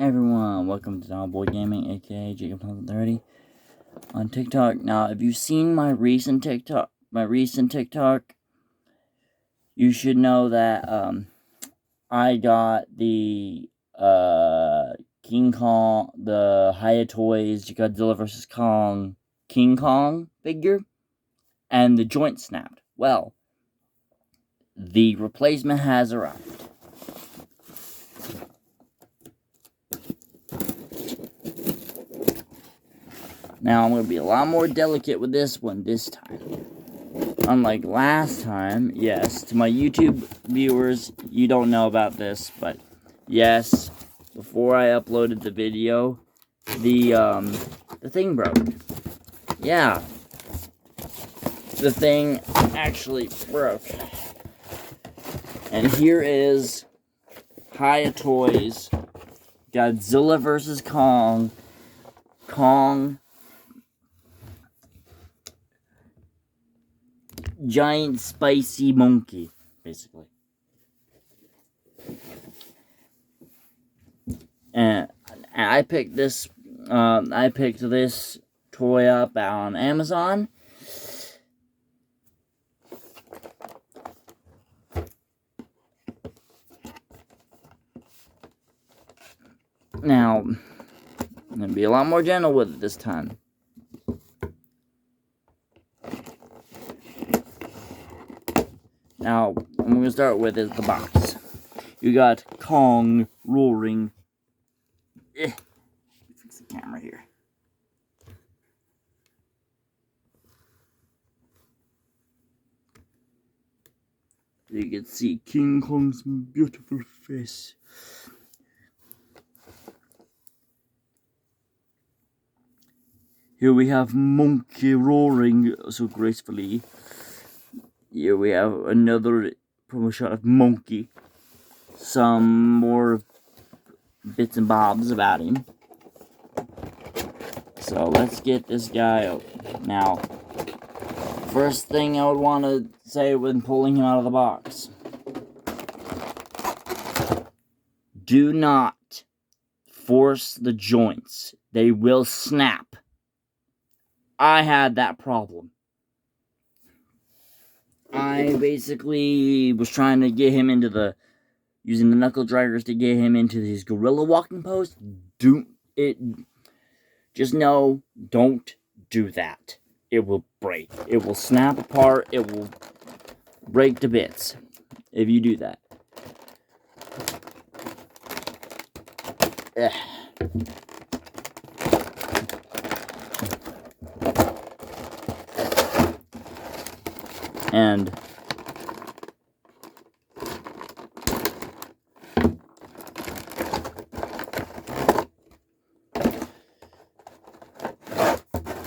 everyone, welcome to Boy Gaming, aka Jacob30 on TikTok. Now, if you've seen my recent TikTok, you should know that I got the King Kong, the Hiya Toys Godzilla vs. Kong King Kong figure, and the joint snapped. Well, the replacement has arrived. Now, I'm going to be a lot more delicate with this one this time. Unlike last time, yes, to my YouTube viewers, you don't know about this, but yes, before I uploaded the video, the thing broke. Yeah, the thing actually broke. And here is Hiya Toys Godzilla vs. Kong giant spicy monkey, basically. And I picked this toy up on Amazon. Now, I'm gonna be a lot more gentle with it this time. Now, what I'm going to start with is the box. You got Kong roaring. Fix the camera here. You can see King Kong's beautiful face. Here we have Monkey roaring so gracefully. Here we have another promo shot of Monkey. Some more bits and bobs about him. So let's get this guy out. Now, first thing I would want to say when pulling him out of the box. Do not force the joints. They will snap. I had that problem. I basically was trying to get him into using the knuckle draggers to get him into his gorilla walking pose. Just know, don't do that. It will break. It will snap apart. It will break to bits if you do that. And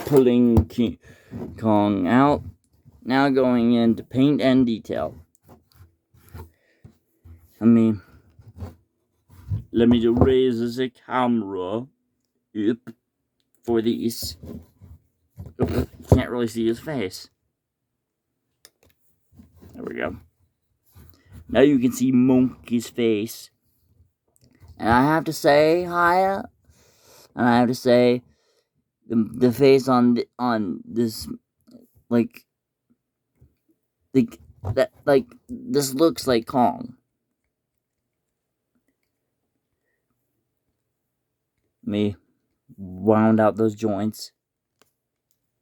pulling King Kong out. Now going into paint and detail. Let me just raise the camera up for these. Can't really see his face. There we go. Now you can see Monkey's face. And I have to say, Hiya. And I have to say, the face on this, this looks like Kong. Me wound out those joints.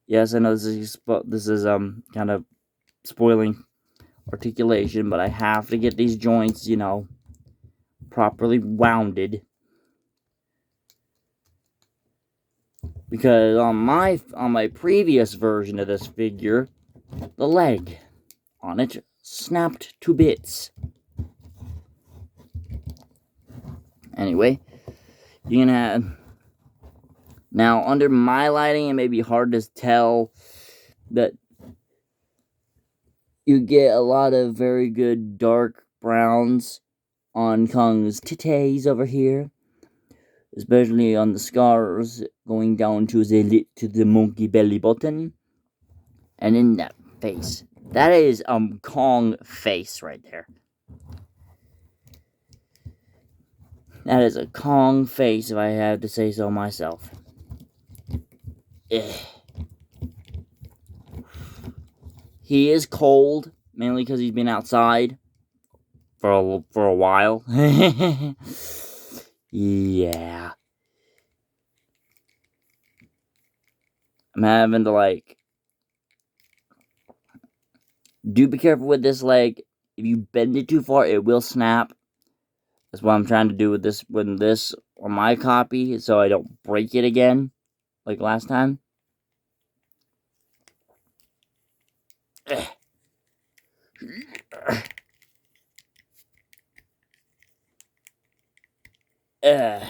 Yes, I know this is kind of spoiling articulation, but I have to get these joints, properly wounded. Because on my previous version of this figure, the leg on it snapped to bits. Anyway, you can have now under my lighting, it may be hard to tell that you get a lot of very good dark browns on Kong's titties over here, especially on the scars going down to the monkey belly button, and in that face. That is Kong face right there. That is a Kong face, if I have to say so myself. Ugh. He is cold, mainly because he's been outside for a while. Yeah. I'm having to, like... Do be careful with this leg. If you bend it too far, it will snap. That's what I'm trying to do with this on my copy, so I don't break it again, like last time. Ugh. Ugh.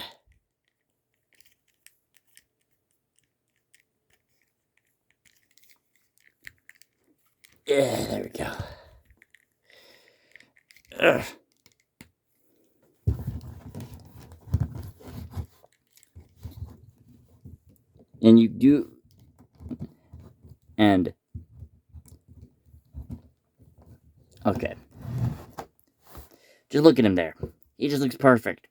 Yeah, there we go. Ugh. And you do, and okay, just look at him there. He just looks perfect.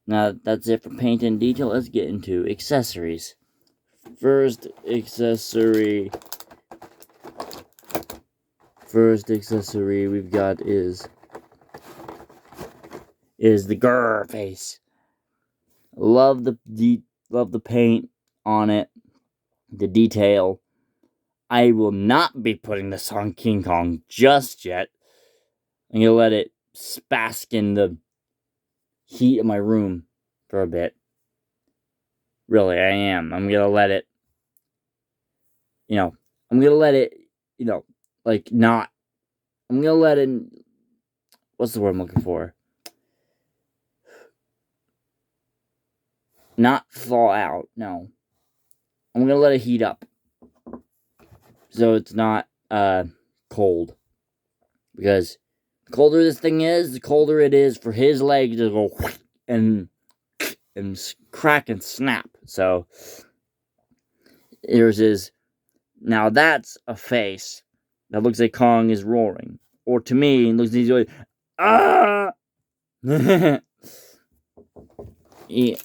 Now that's it for paint and detail. Let's get into accessories. First accessory we've got is the grr face. Love the paint on it, the detail. I will not be putting this on King Kong just yet. I'm gonna let it bask in the heat of my room for a bit. Really, I am. I'm gonna let it, like not. I'm gonna let it. What's the word I'm looking for? Not thaw out. No. I'm gonna let it heat up, so it's not cold. Because the colder this thing is, the colder it is for his legs to go and crack and snap. So here's his. Now that's a face that looks like Kong is roaring, or to me, it looks like he's going, ah. Yeah,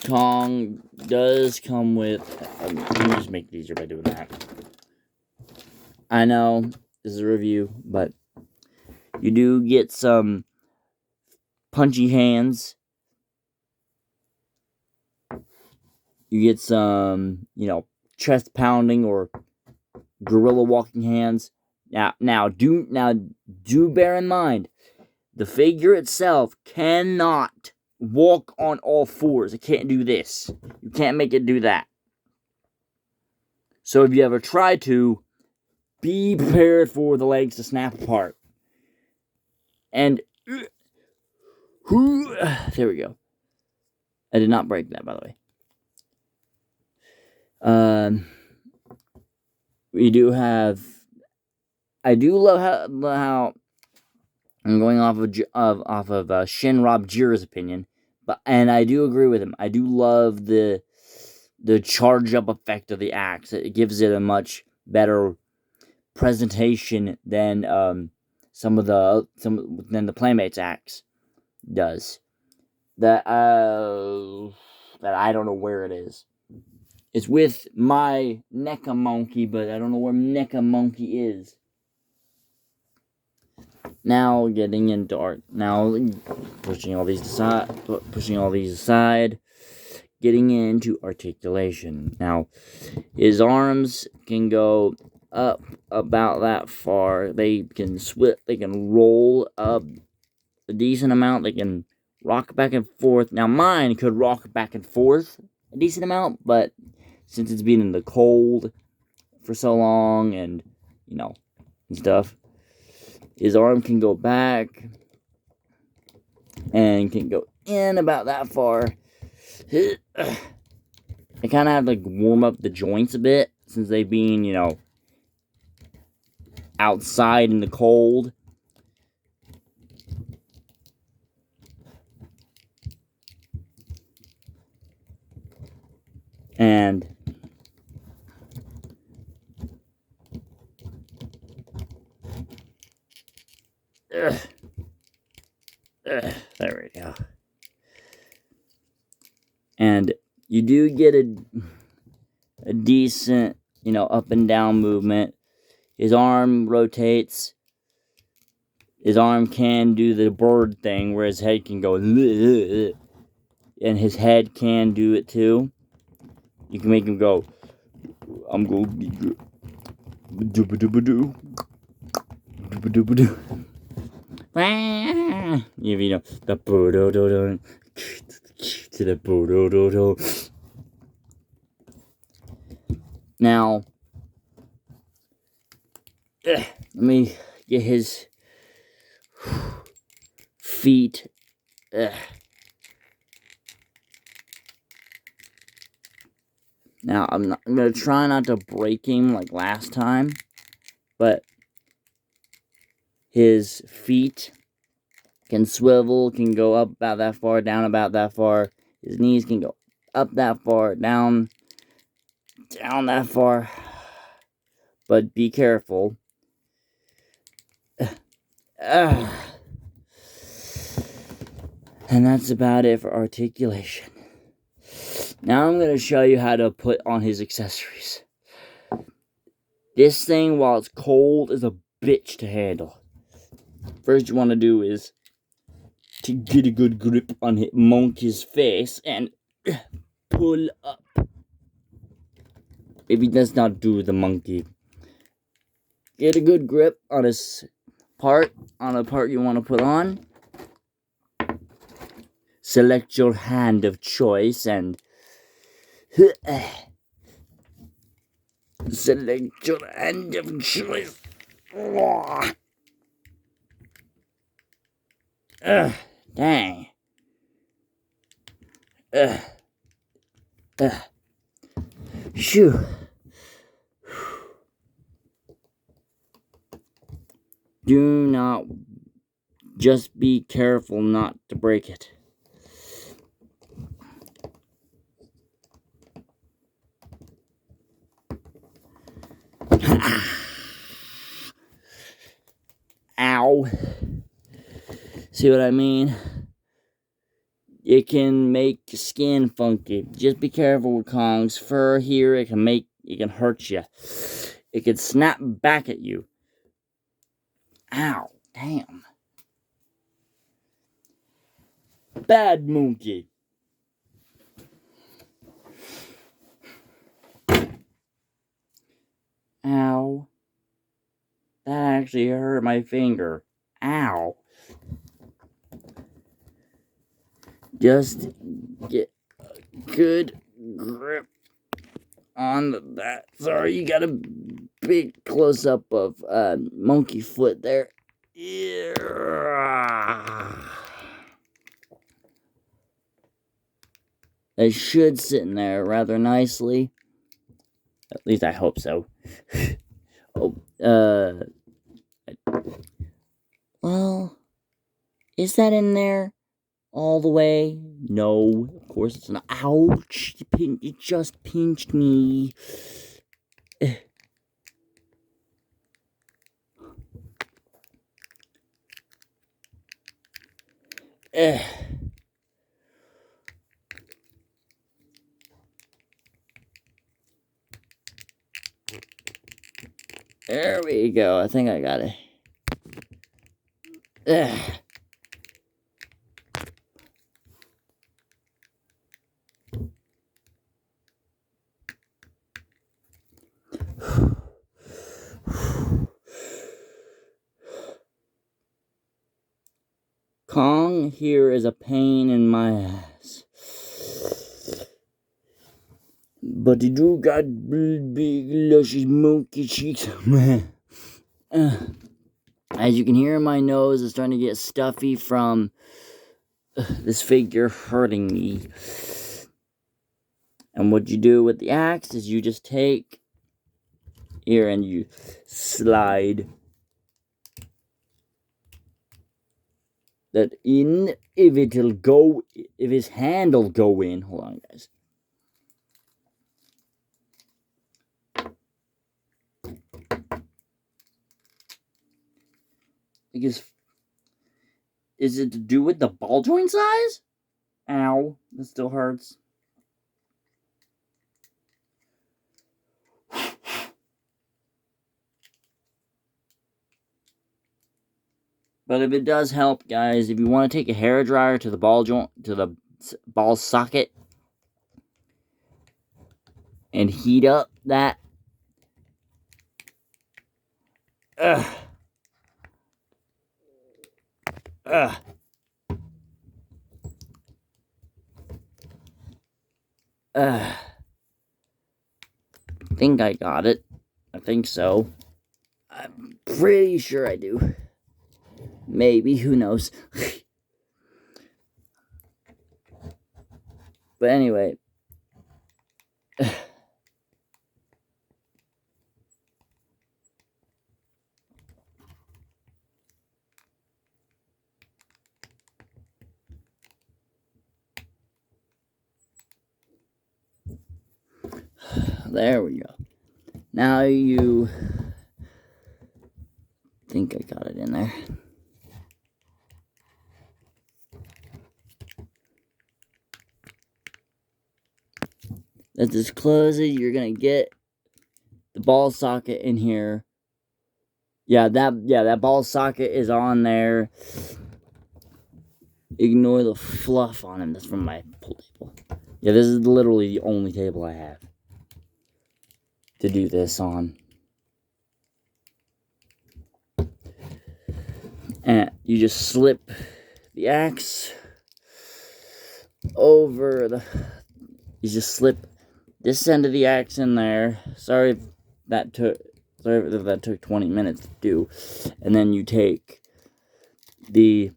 Kong does come with. Let me just make it easier by doing that. I know this is a review, but you do get some punchy hands. You get some, chest pounding or gorilla walking hands. Now do bear in mind, the figure itself cannot walk on all fours. It can't do this. You can't make it do that. So if you ever try to, be prepared for the legs to snap apart. And there we go. I did not break that, by the way. We do have. I do love how I'm going off of Shin Rob Jira's opinion, and I do agree with him. I do love the charge up effect of the axe. It gives it a much better presentation than than the Playmates axe does. That I don't know where it is. It's with my Mecha Monkey, but I don't know where Mecha Monkey is. Now getting into art. Now pushing all these aside, getting into articulation. Now his arms can go up about that far. They can they can roll up a decent amount. They can rock back and forth. Now mine could rock back and forth a decent amount, but since it's been in the cold for so long and and stuff, his arm can go back and can go in about that far. I kind of have to warm up the joints a bit since they've been, outside in the cold. And And you do get a decent, up and down movement. His arm rotates. His arm can do the bird thing where his head can go, and his head can do it too. You can make him go, I'm going to be good. Doo-ba-doo-ba-doo. Doo-ba-doo-ba-doo. You know, the bo-do-do-do to the bo-do-do-do. Now, let me get his feet. Now, I'm going to try not to break him like last time, but his feet can swivel, can go up about that far, down about that far. His knees can go up that far, down that far. But be careful. And that's about it for articulation. Now I'm going to show you how to put on his accessories. This thing, while it's cold, is a bitch to handle. First you want to do is to get a good grip on Monkey's face and pull up. If he does not do the monkey, get a good grip on his part, on a part you want to put on. Select your hand of choice and select your hand of choice. Dang. Shoo. Do not, just be careful not to break it. Ow. See what I mean? It can make skin funky. Just be careful with Kong's fur here. It can hurt you. It can snap back at you. Ow. Damn. Bad monkey. Ow. That actually hurt my finger. Ow. Just get a good grip on that. Sorry, you got a big close-up of monkey foot there. It should sit in there rather nicely. At least I hope so. Well, is that in there all the way? No, of course it's not. Ouch, it just pinched me. There we go. I think I got it. Kong here is a pain in my ass. But he do got big, luscious monkey cheeks, man. As you can hear, my nose is starting to get stuffy from this figure hurting me. And what you do with the axe is you just take here and you slide that in. If his hand will go in. Hold on, guys. Because is it to do with the ball joint size? Ow, that still hurts. But if it does help, guys, if you want to take a hair dryer to the ball joint, to the ball socket, and heat up that, ugh, ugh, ugh. I think I got it. I think so. I'm pretty sure I do. Maybe, who knows. But anyway. There we go. Now you think I got it in there. Let's just close it. You're gonna get the ball socket in here. Yeah, that ball socket is on there. Ignore the fluff on him. That's from my pool table. Yeah, this is literally the only table I have to do this on. And you just slip the axe over the... You just slip this end of the axe in there. Sorry if that took 20 minutes to do. And then you take the...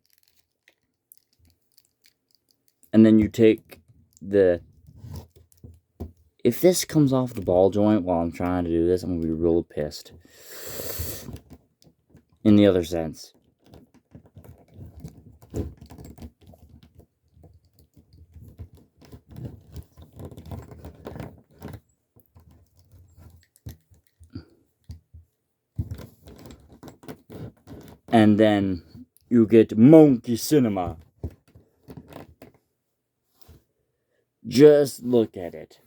If this comes off the ball joint while I'm trying to do this, I'm going to be real pissed. In the other sense. And then you get monkey cinema. Just look at it.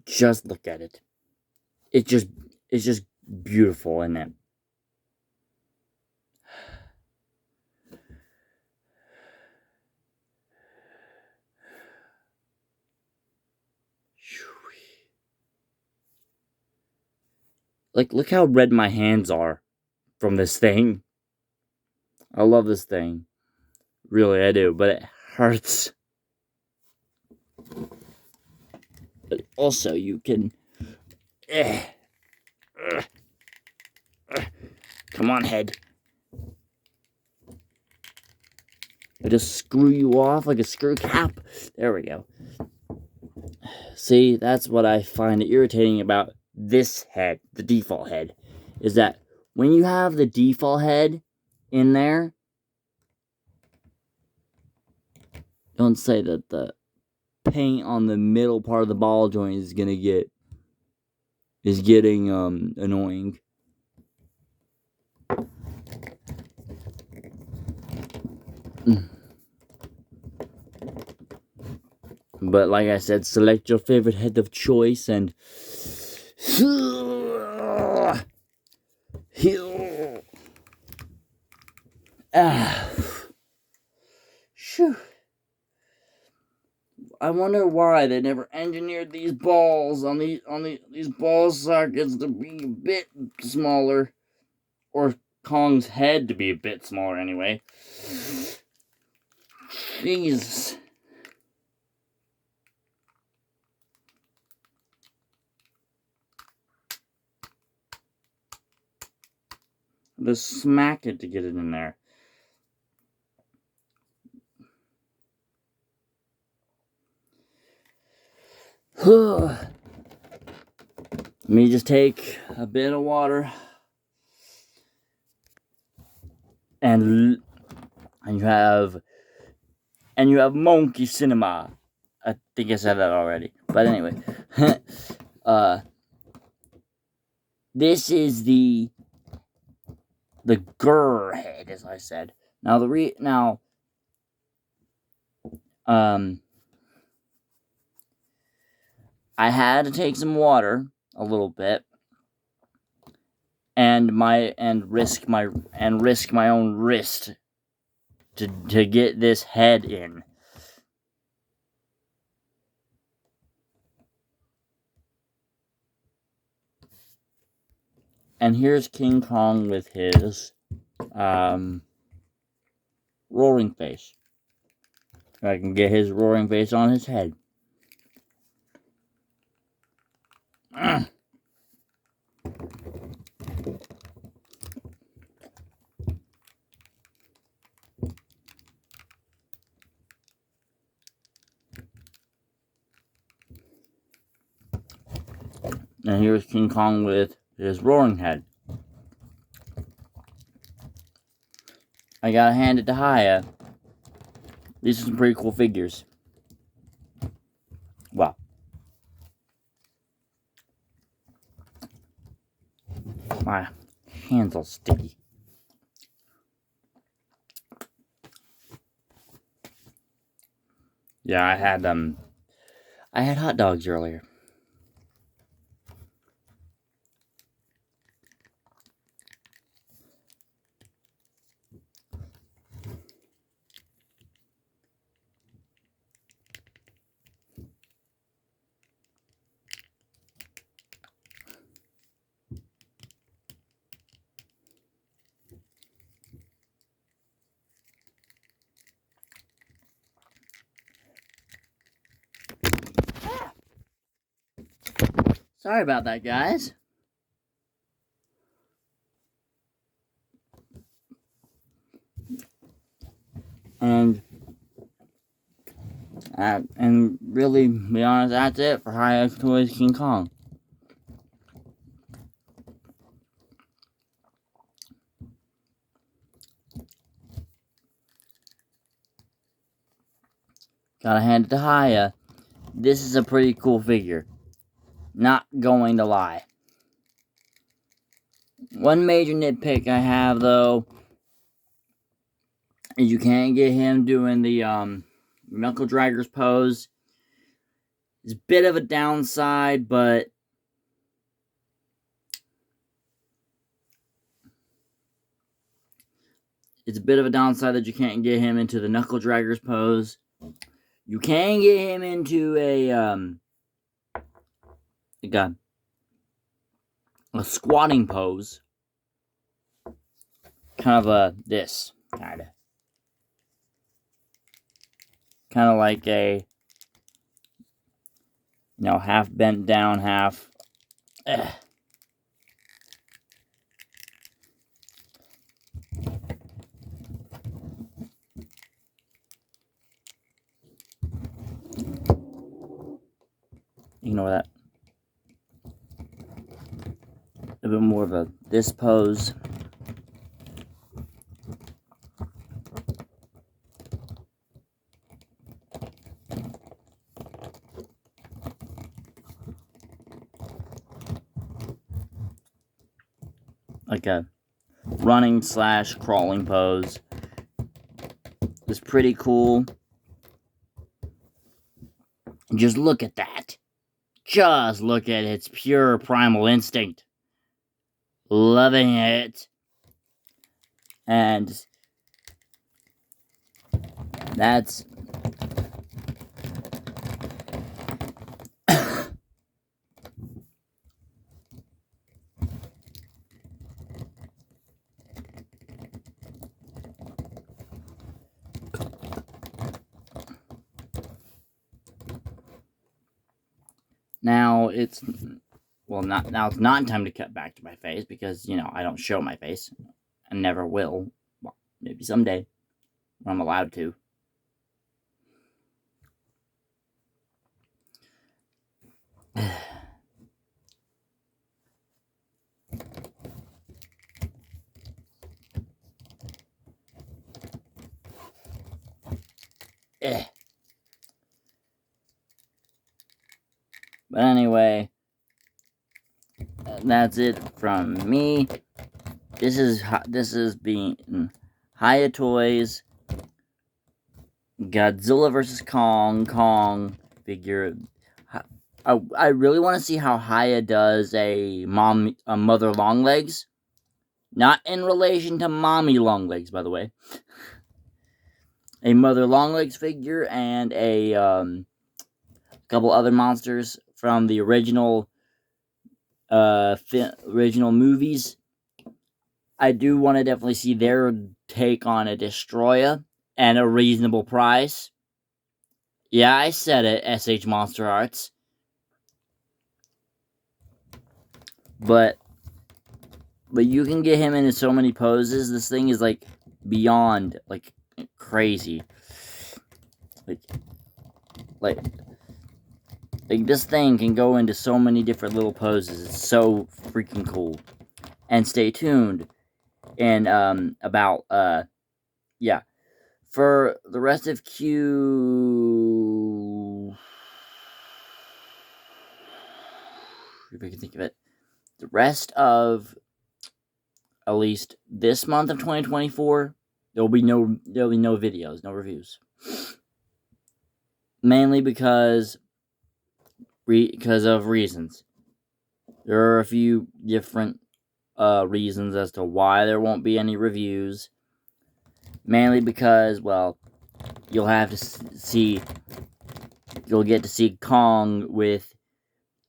Just look at it. It's just beautiful, isn't it? Like, look how red my hands are from this thing. I love this thing. Really, I do, but it hurts. But also, you can... Come on, head. I just screw you off like a screw cap. There we go. See, that's what I find irritating about this head, the default head, is that when you have the default head in there, don't say that the paint on the middle part of the ball joint is getting annoying. But like I said, select your favorite head of choice and Shoo. I wonder why they never engineered these balls on these ball sockets to be a bit smaller, or Kong's head to be a bit smaller anyway. Jesus. Just smack it to get it in there. Let me just take a bit of water and you have monkey cinema. I think I said that already, but anyway, this is the grr head, as I said. Now I had to take some water, a little bit, and risk my own wrist to get this head in. And here's King Kong with his roaring face. I can get his roaring face on his head. And here's King Kong with his roaring head. I gotta hand it to Hiya. These are some pretty cool figures. Wow. My hands all sticky. Yeah, I had hot dogs earlier. Sorry about that, guys. And really, to be honest, that's it for Hiya Toys King Kong. Gotta hand it to Hiya. This is a pretty cool figure. Not going to lie. One major nitpick I have, though, is you can't get him doing the knuckle draggers pose. It's a bit of a downside, but that you can't get him into the knuckle draggers pose. You can get him into a squatting pose. Kind of this. Kind of like a, half bent down, half. Ignore that. A bit more of this pose. Like a running / crawling pose. It's pretty cool. Just look at that. Just look at its pure primal instinct. Loving it. And that's now it's not time to cut back to my face because I don't show my face and never will. Well, maybe someday when I'm allowed to. But anyway, that's it from me. This is being Hiya Toys Godzilla vs. Kong figure. I really want to see how Hiya does a mother long legs. Not in relation to Mommy Longlegs, by the way. A Mother Longlegs figure and a couple other monsters from the original movies. I do want to definitely see their take on a Destroyer and a reasonable price. Yeah, I said it, SH Monster Arts. But you can get him into so many poses. This thing is like beyond like crazy. Like this thing can go into so many different little poses. It's so freaking cool. And stay tuned and about yeah, for the rest of Q, if I can think of it, the rest of at least this month of 2024, there'll be no videos, no reviews. Mainly because of reasons. There are a few different reasons as to why there won't be any reviews. Mainly because, well, you'll get to see Kong with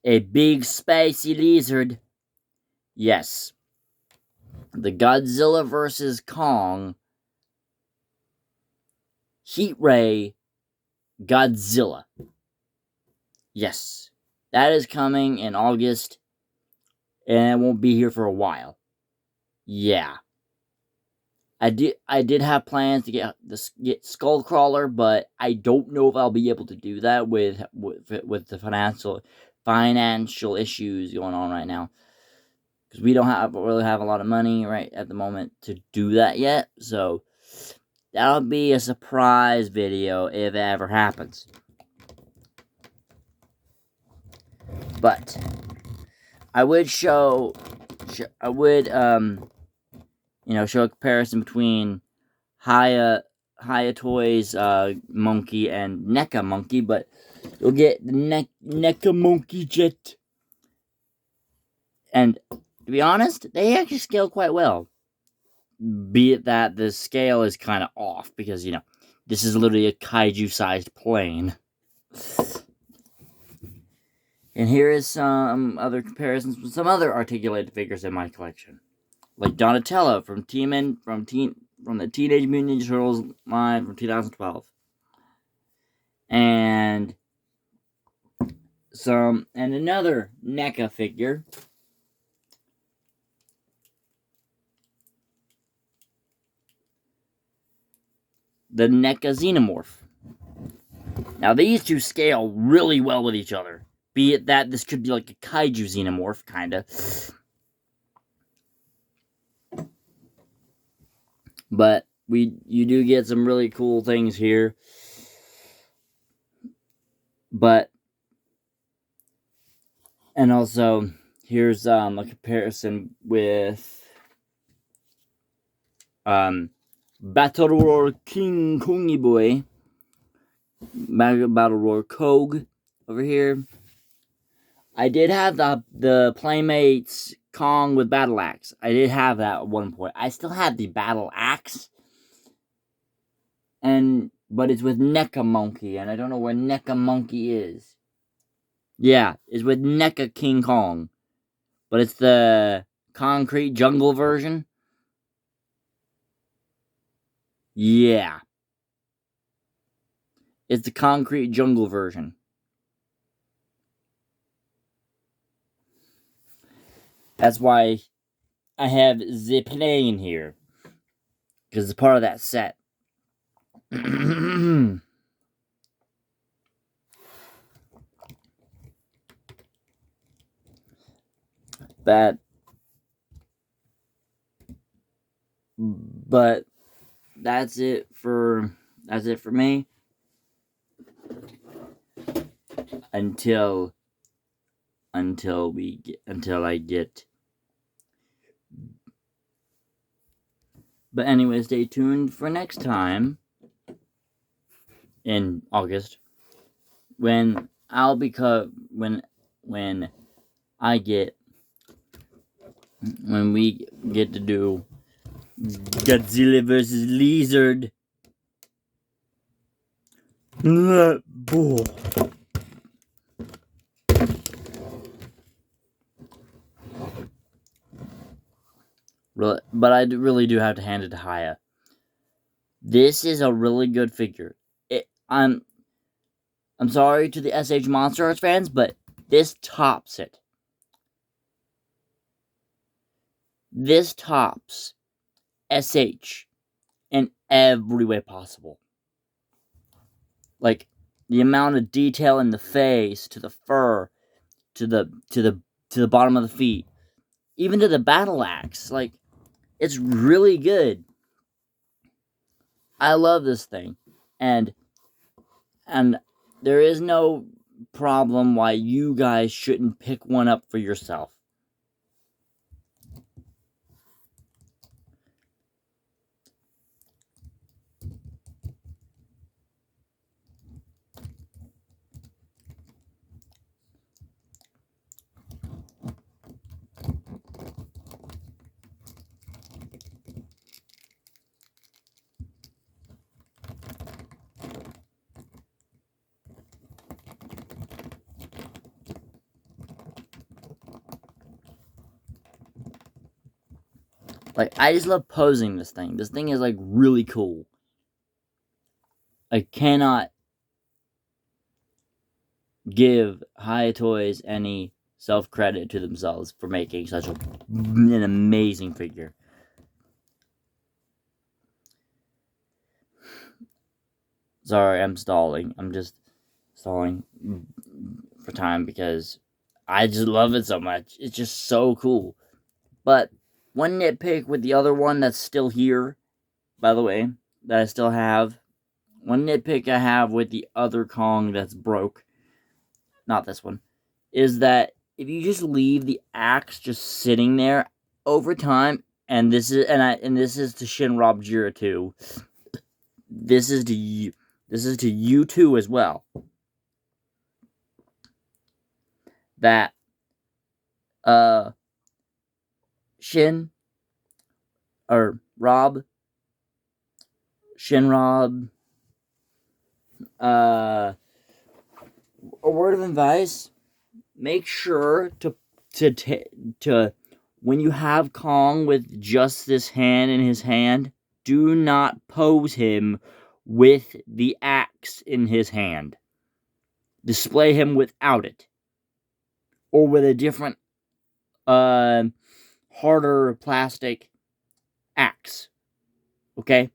a big spicy lizard. Yes. The Godzilla vs. Kong Heat Ray Godzilla. Yes. That is coming in August, and it won't be here for a while. Yeah. I did have plans to get Skullcrawler, but I don't know if I'll be able to do that with the financial issues going on right now, because we don't really have a lot of money right at the moment to do that yet. So that'll be a surprise video if it ever happens. But I would show a comparison between Hiya Toys monkey and NECA monkey, but you'll get the NECA monkey jet. And to be honest, they actually scale quite well. Be it that the scale is kind of off, because, this is literally a kaiju-sized plane. And here is some other comparisons with some other articulated figures in my collection. Like Donatello from the Teenage Mutant Ninja Turtles line from 2012. And another NECA figure. The NECA Xenomorph. Now, these two scale really well with each other. Be it that this could be like a kaiju Xenomorph, kinda. But you do get some really cool things here. And also, here's a comparison with Battle Roar King Kongi Boy, Battle Roar Kogue over here. I did have the Playmates Kong with Battle Axe. I did have that at one point. I still have the Battle Axe, but it's with NECA Monkey, and I don't know where NECA Monkey is. Yeah, it's with NECA King Kong, but it's the concrete jungle version. Yeah. It's the concrete jungle version. That's why I have the plane here, because it's part of that set. But that's it for me until I get. But anyway, stay tuned for next time in August, when when I get when we get to do Godzilla versus Lizard. Bull. But I really do have to hand it to Hiya. This is a really good figure. I'm sorry to the SH Monster Arts fans, but this tops it. This tops SH in every way possible. Like the amount of detail in the face, to the fur, to the bottom of the feet, even to the battle axe. Like, it's really good. I love this thing, and there is no problem why you guys shouldn't pick one up for yourself. Like, I just love posing this thing. This thing is, like, really cool. I cannot give Hiya Toys any self-credit to themselves for making such an amazing figure. Sorry, I'm stalling. I'm just stalling for time because I just love it so much. It's just so cool. But one nitpick with the other one that's still here, by the way, that I still have. One nitpick I have with the other Kong that's broke, not this one, is that if you just leave the axe just sitting there over time, and this is to Shinrob Jira too. This is to you too as well. That Shinrob, a word of advice: make sure to when you have Kong with just this hand in his hand, do not pose him with the axe in his hand. Display him without it, or with a different, harder plastic axe. Okay?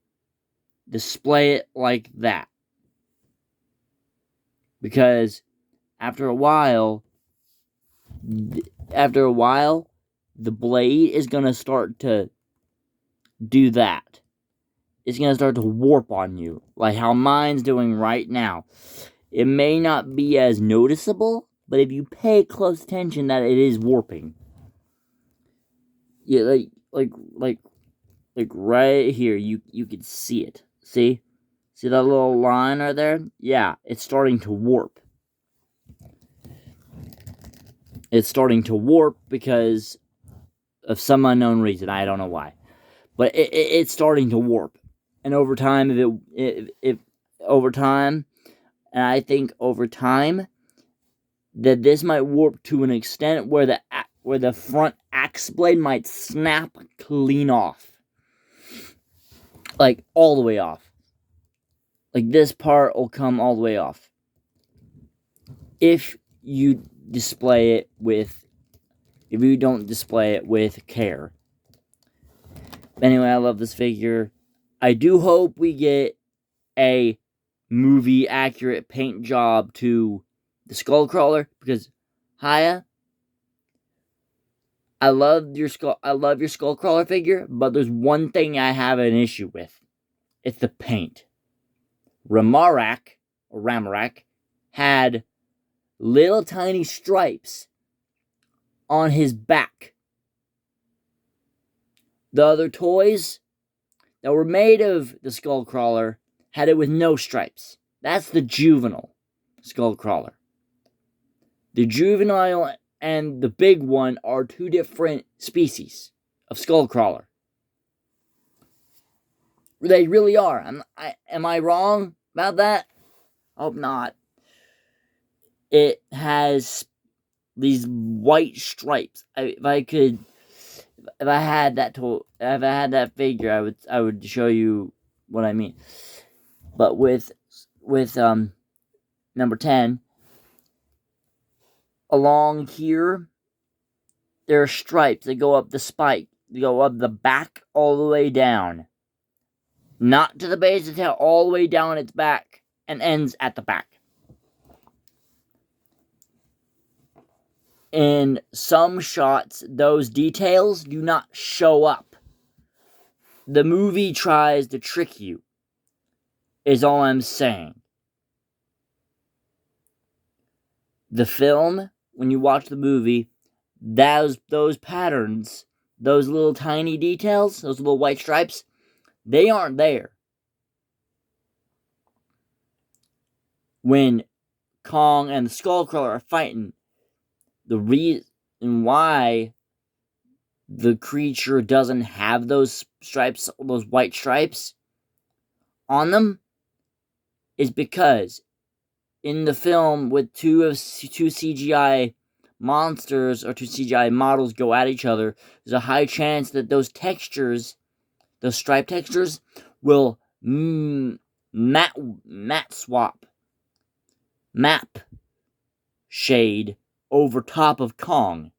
Display it like that. Because after a while, the blade is going to start to do that. It's going to start to warp on you, like how mine's doing right now. It may not be as noticeable, but if you pay close attention, that it is warping. Yeah, like right here, you can see it. See that little line right there? Yeah, it's starting to warp. It's starting to warp because of some unknown reason. I don't know why, but it's starting to warp. And over time, if over time, and I think over time, that this might warp to an extent where the front axe blade might snap clean off, like all the way off. Like this part will come all the way off if you don't display it with care. Anyway, I love this figure. I do hope we get a movie accurate paint job to the Skullcrawler, because Hiya, I love your Skullcrawler figure, but there's one thing I have an issue with. It's the paint. Ramarak had little tiny stripes on his back. The other toys that were made of the Skullcrawler had it with no stripes. That's the juvenile Skullcrawler. The juvenile and the big one are two different species of skullcrawler. They really are. Am I wrong about that? I hope not. It has these white stripes. If I had that figure, I would show you what I mean. But with number 10, along here, there are stripes that go up the spike. They go up the back all the way down. Not to the base of the tail, all the way down its back and ends at the back. In some shots, those details do not show up. The movie tries to trick you, is all I'm saying. The film, when you watch the movie, those patterns, those little tiny details, those little white stripes, they aren't there. When Kong and the Skullcrawler are fighting, the reason why the creature doesn't have those stripes, those white stripes on them, is because in the film, with two CGI monsters or two CGI models go at each other, there's a high chance that those textures, those stripe textures, will map shade over top of Kong.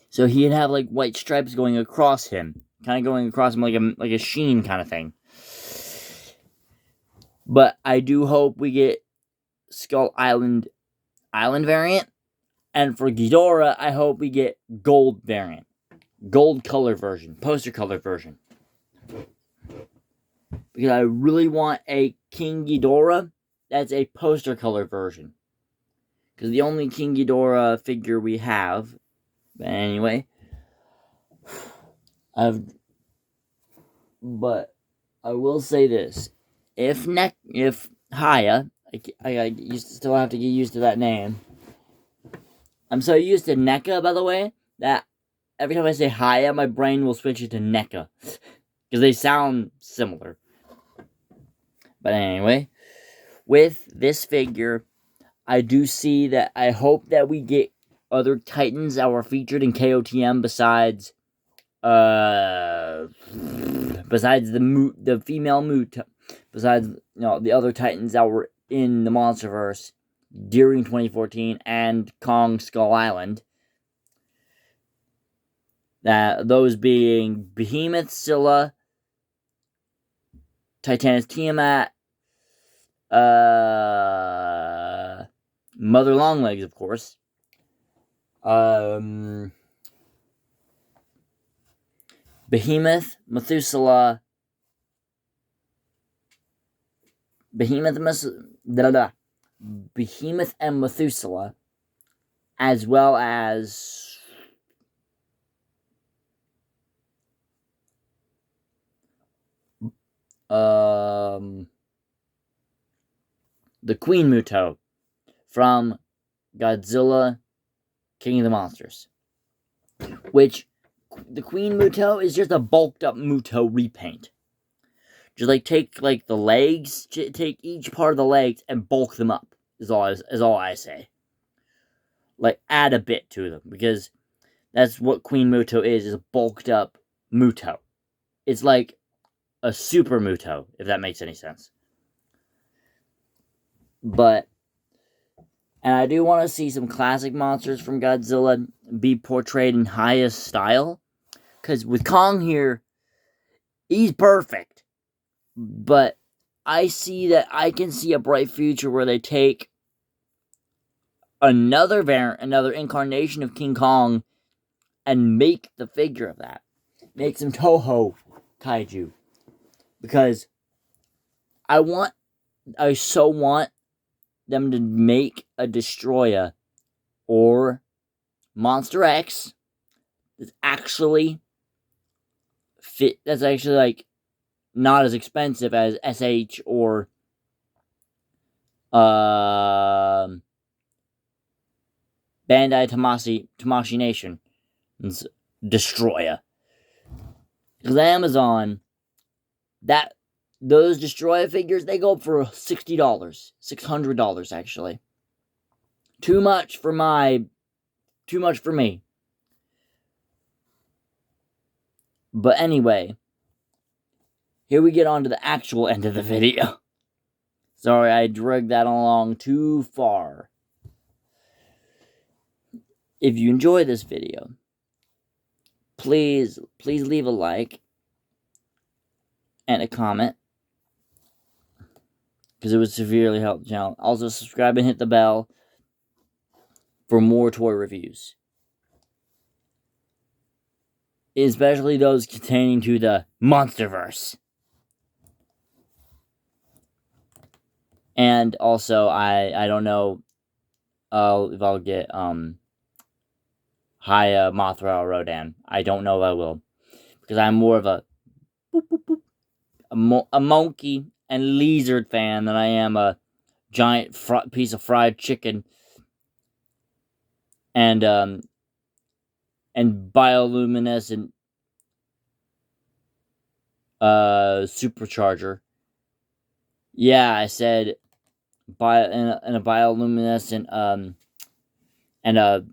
So he'd have like white stripes going across him, kind of going across him like a sheen kind of thing. But I do hope we get Skull Island variant, and for Ghidorah, I hope we get gold variant, gold color version, poster color version, because I really want a King Ghidorah that's a poster color version, because the only King Ghidorah figure we have. But anyway, but I will say this: if Hiya, I still have to get used to that name. I'm so used to NECA, by the way, that every time I say Hiya, my brain will switch it to NECA, because they sound similar. But anyway, with this figure, I do see that I hope that we get other Titans that were featured in KOTM besides the female Moot, besides the other Titans that were in the MonsterVerse during 2014 and Kong Skull Island. Those being Behemoth, Scylla, Titanus Tiamat, Mother Longlegs, of course. Behemoth, Methuselah, Behemoth and Methuselah, as well as the Queen Muto from Godzilla, King of the Monsters, which the Queen Muto is just a bulked up Muto repaint. Just take the legs, take each part of the legs and bulk them up. Is all I say. Add a bit to them, because that's what Queen Muto is a bulked up Muto. It's like a super Muto, if that makes any sense. And I do want to see some classic monsters from Godzilla be portrayed in highest style, because with Kong here, he's perfect. But I can see a bright future where they take another incarnation of King Kong and make the figure of that. Make some Toho kaiju. Because I so want them to make a Destroyer or Monster X that's actually not as expensive as SH or Bandai Tamashii Nation. Destroyer. Because Amazon, those Destroyer figures, they go up for $60. $600 actually. Too much for me. But anyway, here we get on to the actual end of the video. Sorry, I dragged that along too far. If you enjoy this video, please leave a like and a comment, because it would severely help the channel. Also, subscribe and hit the bell for more toy reviews, especially those containing to the Monsterverse. And also, I don't know if I'll get hiya, Mothra, or Rodan. I don't know if I will, because I'm more of a monkey and lizard fan than I am a giant piece of fried chicken and bioluminescent supercharger. Yeah, I said and a bioluminescent and a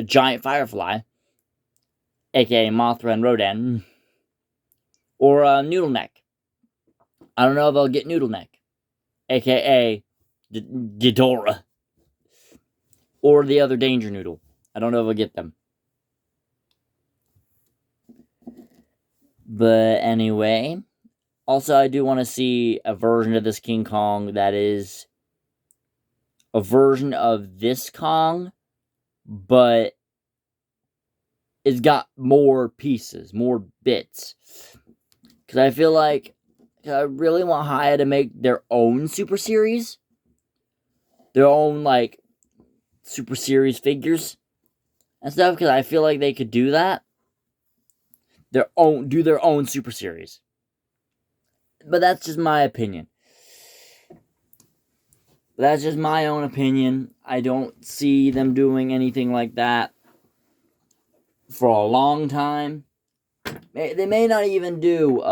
giant firefly, aka Mothra and Rodan, or Noodle Neck. I don't know if I'll get Noodle Neck, aka Ghidorah, or the other Danger Noodle. I don't know if I'll get them. But anyway, also I do want to see a version of this King Kong that is a version of this Kong, but it's got more pieces, more bits. Because I feel like I really want Hiya to make their own Super Series. Their own, like, Super Series figures and stuff. Because I feel like they could do that. Do their own Super Series. But that's just my opinion. That's just my own opinion. I don't see them doing anything like that for a long time. They may not even do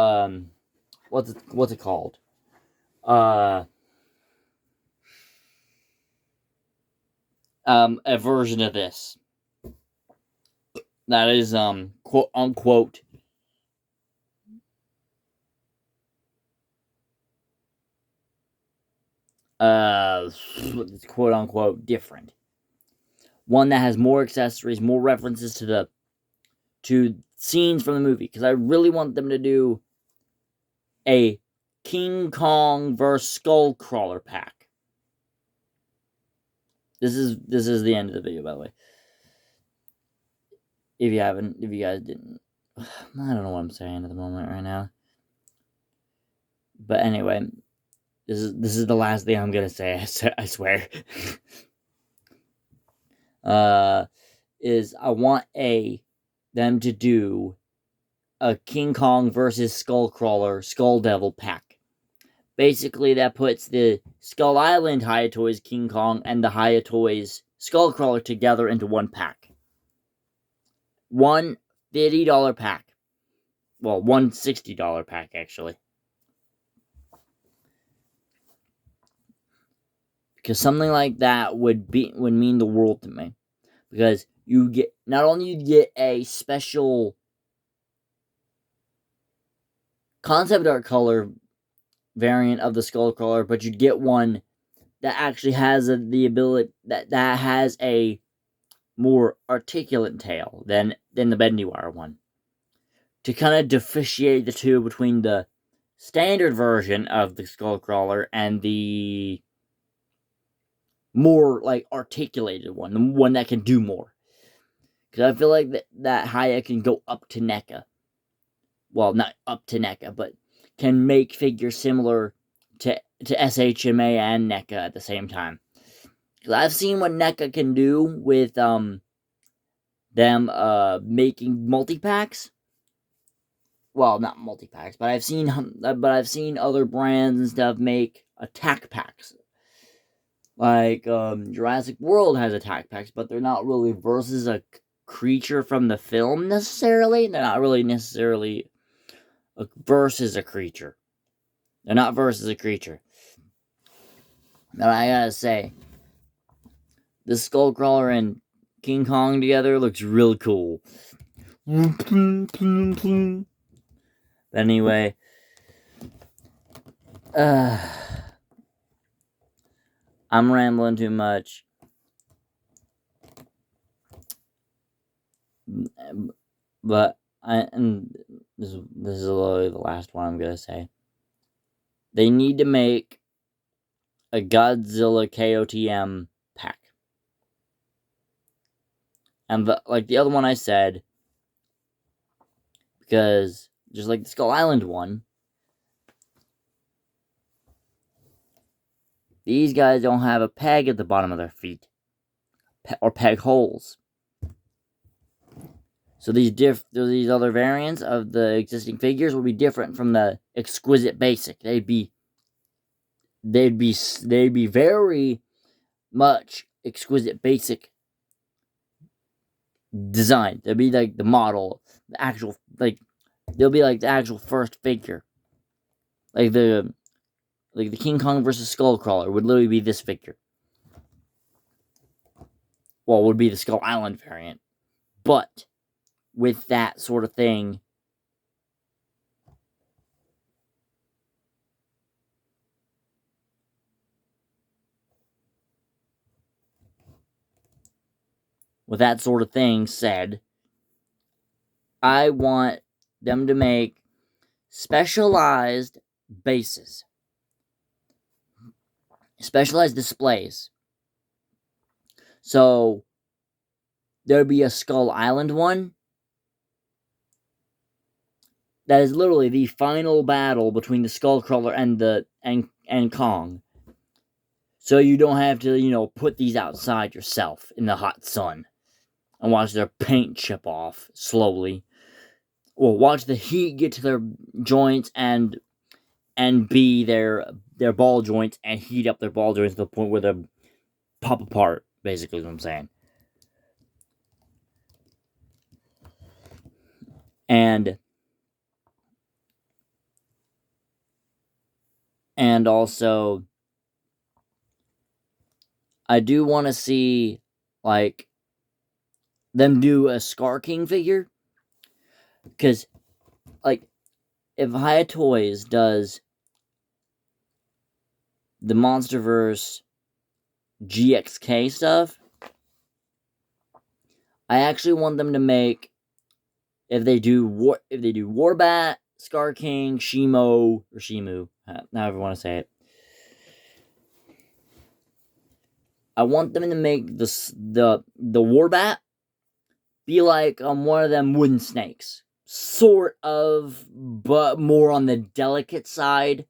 what's it called? A version of this that is quote unquote quote unquote different. One that has more accessories, more references to scenes from the movie, because I really want them to do a King Kong vs. Skullcrawler pack. This is the end of the video, by the way. If you guys didn't, I don't know what I'm saying at the moment right now. But anyway, this is the last thing I'm gonna say. I swear. Is I want them to do a King Kong versus Skullcrawler Skull Devil pack. Basically, that puts the Skull Island Hiya Toys King Kong and the Hiya Toys Skullcrawler together into one pack. One $50 pack. Well, one $60 pack, actually. Because something like that would mean the world to me. Because you get, not only you get a special concept art color variant of the Skullcrawler, but you'd get one that actually has the ability that has a more articulate tail than the bendy wire one, to kind of differentiate the two between the standard version of the Skullcrawler and the more like articulated one, the one that can do more. Because I feel like that Hiya can go up to NECA. Well, not up to NECA, but can make figures similar to SHMA and NECA at the same time. Because I've seen what NECA can do with them making multi-packs. Well, not multi-packs, but I've seen other brands and stuff make attack packs. Like, Jurassic World has attack packs, but they're not really versus a creature from the film necessarily. They're not really necessarily versus a creature. They're not versus a creature. But I gotta say, the Skullcrawler and King Kong together looks real cool. Anyway, I'm rambling too much. But this is literally the last one I'm gonna say. They need to make a Godzilla KOTM pack. And like the other one I said, because just like the Skull Island one, these guys don't have a peg at the bottom of their feet. Or peg holes. So these other variants of the existing figures will be different from the exquisite basic. They'd be very much exquisite basic design. They'll be like the model, the actual, like, they'll be like the actual first figure. Like the King Kong versus Skullcrawler would literally be this figure. Well, it would be the Skull Island variant. But with that sort of thing, said, I want them to make specialized bases, specialized displays. So there'd be a Skull Island one that is literally the final battle between the Skullcrawler and Kong. So you don't have to, put these outside yourself in the hot sun and watch their paint chip off slowly. Or watch the heat get to their joints and be their ball joints and heat up their ball joints to the point where they pop apart, basically is what I'm saying. And also, I do want to see, like, them do a Scar King figure. Because, like, if Hiya Toys does the MonsterVerse GXK stuff, I actually want them to make, if they do Warbat, Scar King, Shimo, or Shimu, however you want to say it, I want them to make the Warbat be like one of them wooden snakes. Sort of, but more on the delicate side.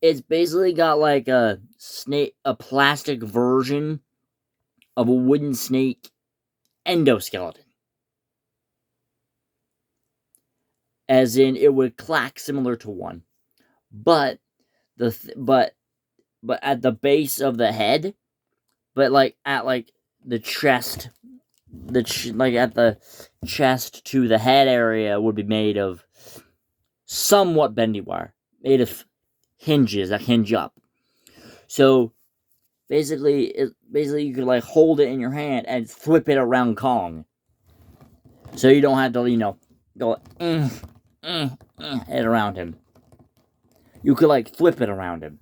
It's basically got like a plastic version of a wooden snake endoskeleton. As in, it would clack similar to one. But but at the base of the head, but like at like the chest, like at the chest to the head area would be made of somewhat bendy wire, made of hinges that hinge up. So basically you could like hold it in your hand and flip it around Kong. So you don't have to, go it around him. You could like flip it around him.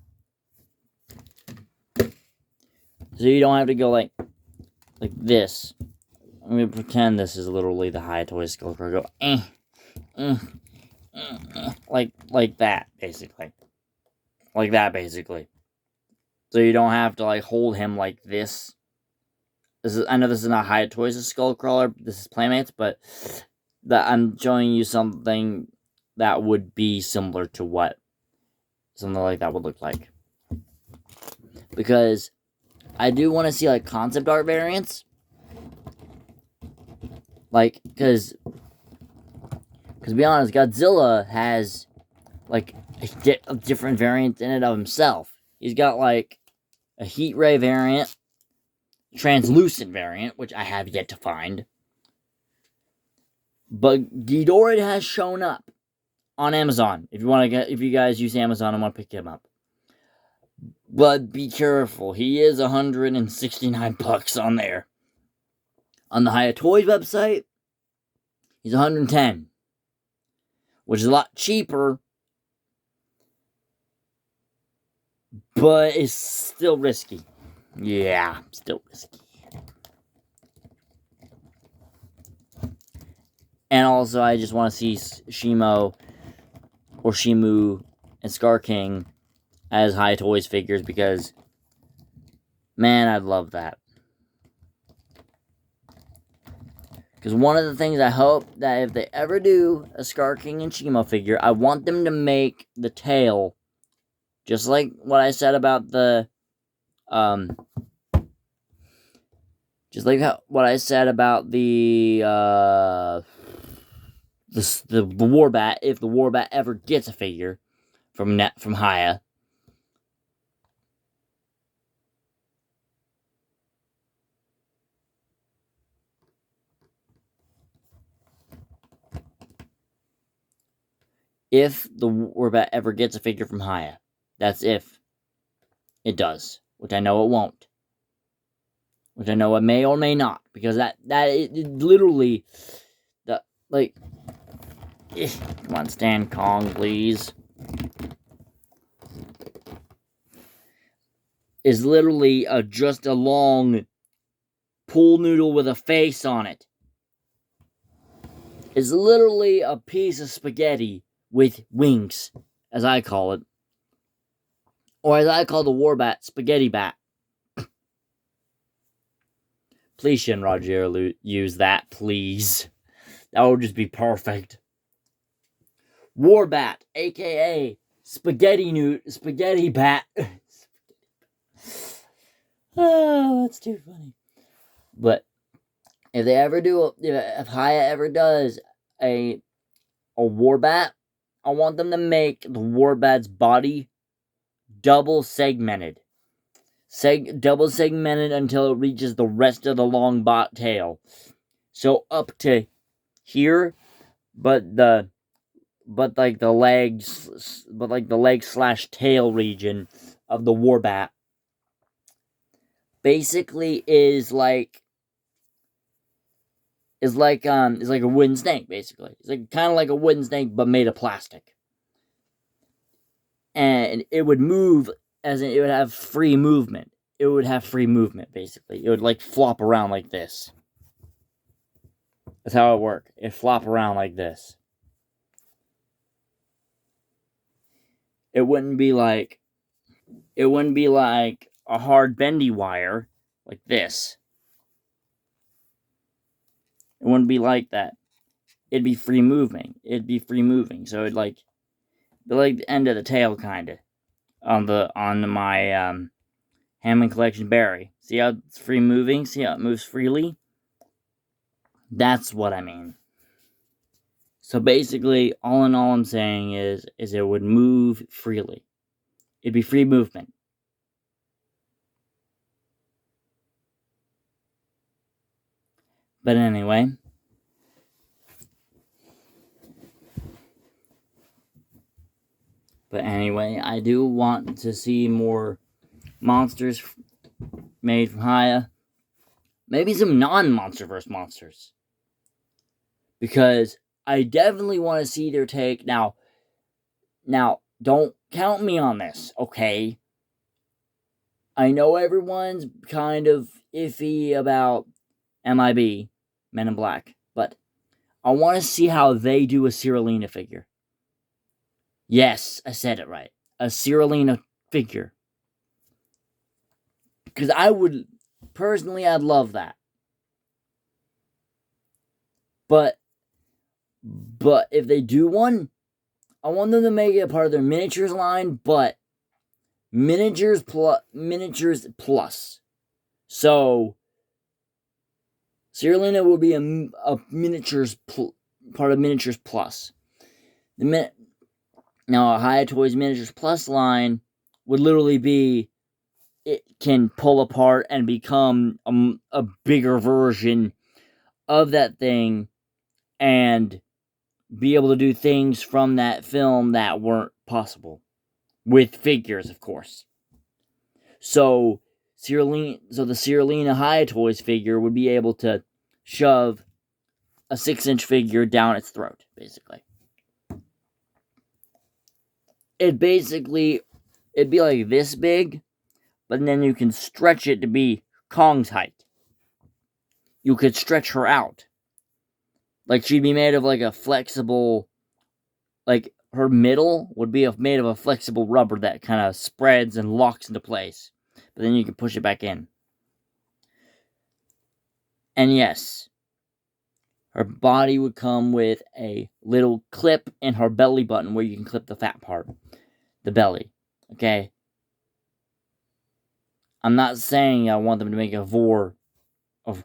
So you don't have to go like this. I'm gonna pretend this is literally the Hiya Toys Skullcrawler. Go like that, basically. Like that, basically. So you don't have to like hold him like this. I know this is not Hiya Toys' Skullcrawler. This is Playmates, but that I'm showing you something that would be similar to what something like that would look like. Because I do want to see like concept art variants. Like, because to be honest, Godzilla has like a different variant in it of himself. He's got like a heat ray variant, translucent variant, which I have yet to find. But Ghidorah has shown up on Amazon. If you guys use Amazon and want to pick him up. But be careful, he is $169 on there. On the Hiya Toys website, he's $110, which is a lot cheaper, but it's still risky. Yeah, still risky. And also, I just want to see Shimo or Shimu and Scar King as Hiya Toys figures because, man, I'd love that. Because one of the things I hope that if they ever do a Scar King and Shimo figure, I want them to make the tail just like what I said about the, just like what I said about the Warbat. If the Warbat ever gets a figure from Hiya, if the Warbat ever gets a figure from Hiya, that's if it does, which I know it won't, which I know it may or may not, because that it literally, the like, come on, stand Kong, please. Is literally just a long pool noodle with a face on it. It's literally a piece of spaghetti with wings, as I call it. Or as I call the Warbat, Spaghetti Bat. Please, Shinraji, use that, please. That would just be perfect. Warbat, aka Spaghetti Bat. Oh, that's too funny. But if they ever do, if Hiya ever does a Warbat, I want them to make the Warbat's body double segmented. Double segmented until it reaches the rest of the long tail. So up to here, but like the leg / tail region of the Warbat basically is like a wooden snake, basically. It's like kind of like a wooden snake, but made of plastic. And it would move, as in it would have free movement. It would have free movement, basically. It would like flop around like this. That's how it worked. It'd flop around like this. It wouldn't be like a hard bendy wire like this. It wouldn't be like that. It'd be free moving. So it'd like the end of the tail, kind of, on my Hammond Collection Berry. See how it's free moving? See how it moves freely? That's what I mean. So basically, all in all, I'm saying is it would move freely. It'd be free movement. But anyway, I do want to see more monsters made from Hiya. Maybe some non-MonsterVerse monsters. Because I definitely want to see their take. Now, don't count me on this, okay? I know everyone's kind of iffy about MIB, Men in Black, but I want to see how they do a Cyrillina figure. Yes, I said it right. A Cyrillina figure. Because I'd love that. But if they do one, I want them to make it part of their miniatures line, but miniatures plus. So Cyrillina will be a miniatures part of miniatures plus. Now a Hiya Toys miniatures plus line would literally be it can pull apart and become a bigger version of that thing and be able to do things from that film that weren't possible. With figures, of course. So the Cyrilina Hiya Toys figure would be able to shove a 6-inch figure down its throat, basically. It'd be like this big, but then you can stretch it to be Kong's height. You could stretch her out. Like, she'd be made of like a flexible, like, her middle would be made of a flexible rubber that kind of spreads and locks into place. But then you can push it back in. And yes, her body would come with a little clip in her belly button where you can clip the fat part. The belly. Okay? I'm not saying I want them to make a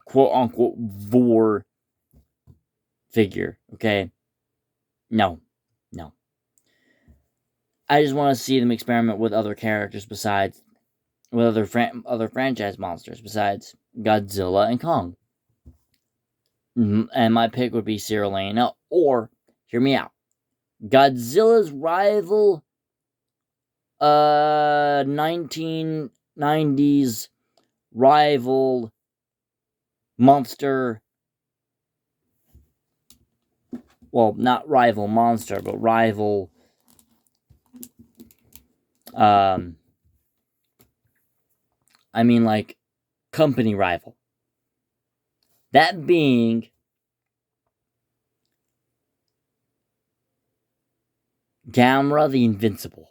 quote-unquote vor figure. Okay? No. I just want to see them experiment with other characters besides, with other franchise monsters besides Godzilla and Kong. And my pick would be Cyrilina, or, hear me out, Godzilla's rival 1990s rival monster. Well, not rival monster, but rival like company rival. That being Gamera the Invincible.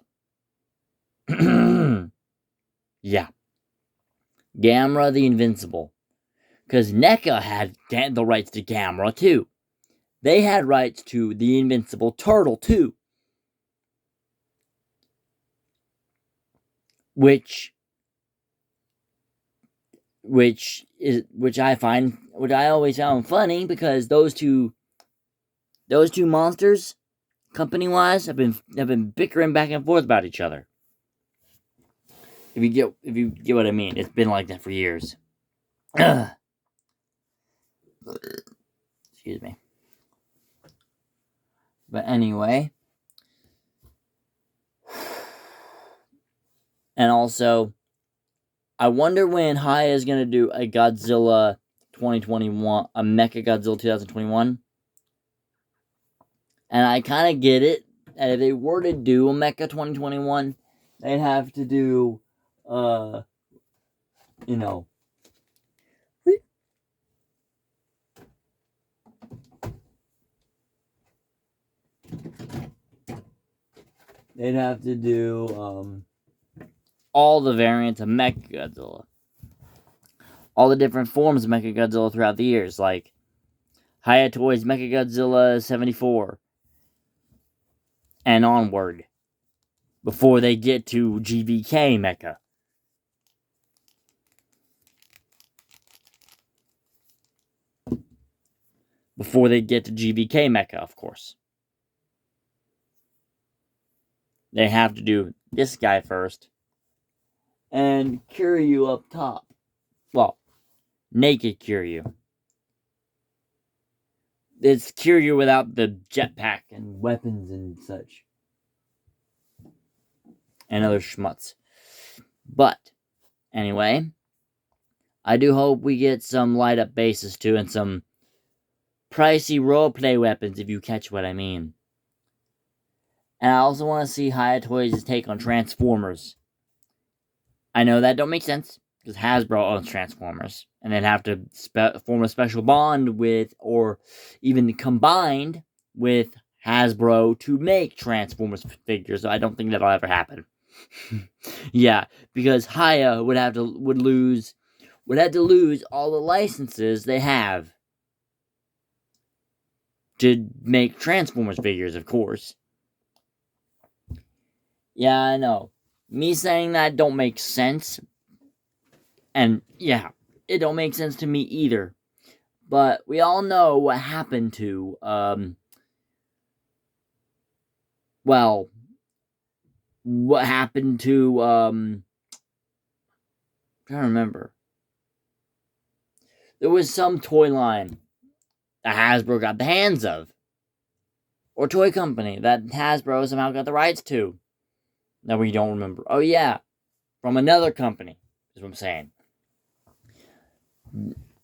Yeah. Gamera the Invincible. Because NECA had the rights to Gamera too. They had rights to the Invincible Turtle too. Which I always found funny, because those two monsters, company wise, have been bickering back and forth about each other. If you get what I mean, it's been like that for years. Excuse me. But anyway, and also, I wonder when Hiya is gonna do a Godzilla 2021, a Mecha Godzilla 2021. And I kind of get it. And if they were to do a Mecha 2021, they'd have to do, they'd have to do, all the variants of Mecha Godzilla. All the different forms of Mecha Godzilla throughout the years, like Hiya Toys Mecha Godzilla 74 and onward, before they get to GVK Mecha. Before they get to GVK Mecha, of course. They have to do this guy first. And Kiryu up top. Well, naked Kiryu. It's Kiryu without the jetpack and weapons and such. And other schmutz. But, anyway, I do hope we get some light up bases too, and some pricey roleplay weapons, if you catch what I mean. And I also want to see Hiya Toys' take on Transformers. I know that don't make sense, because Hasbro owns Transformers, and they'd have to form a special bond with, or even combined with, Hasbro to make Transformers figures. So I don't think that'll ever happen. Yeah, because Hiya would have to lose all the licenses they have to make Transformers figures, of course. Yeah, I know. Me saying that don't make sense. And yeah, it don't make sense to me either. But we all know what happened to, what happened to, trying to remember. There was some toy line that Hasbro got the hands of. Or toy company that Hasbro somehow got the rights to. That we don't remember. Oh yeah. From another company, is what I'm saying.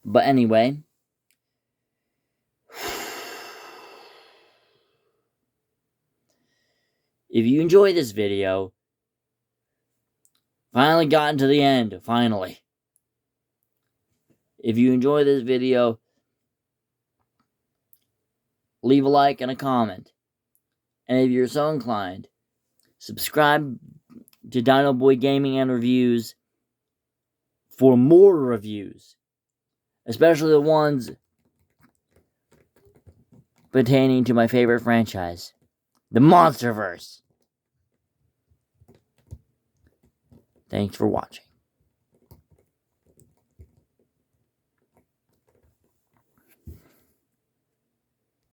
But anyway. If you enjoyed this video, finally gotten to the end, finally. If you enjoyed this video, leave a like and a comment. And if you're so inclined, subscribe to Dino Boy Gaming and Reviews for more reviews. Especially the ones pertaining to my favorite franchise, the Monsterverse. Thanks for watching.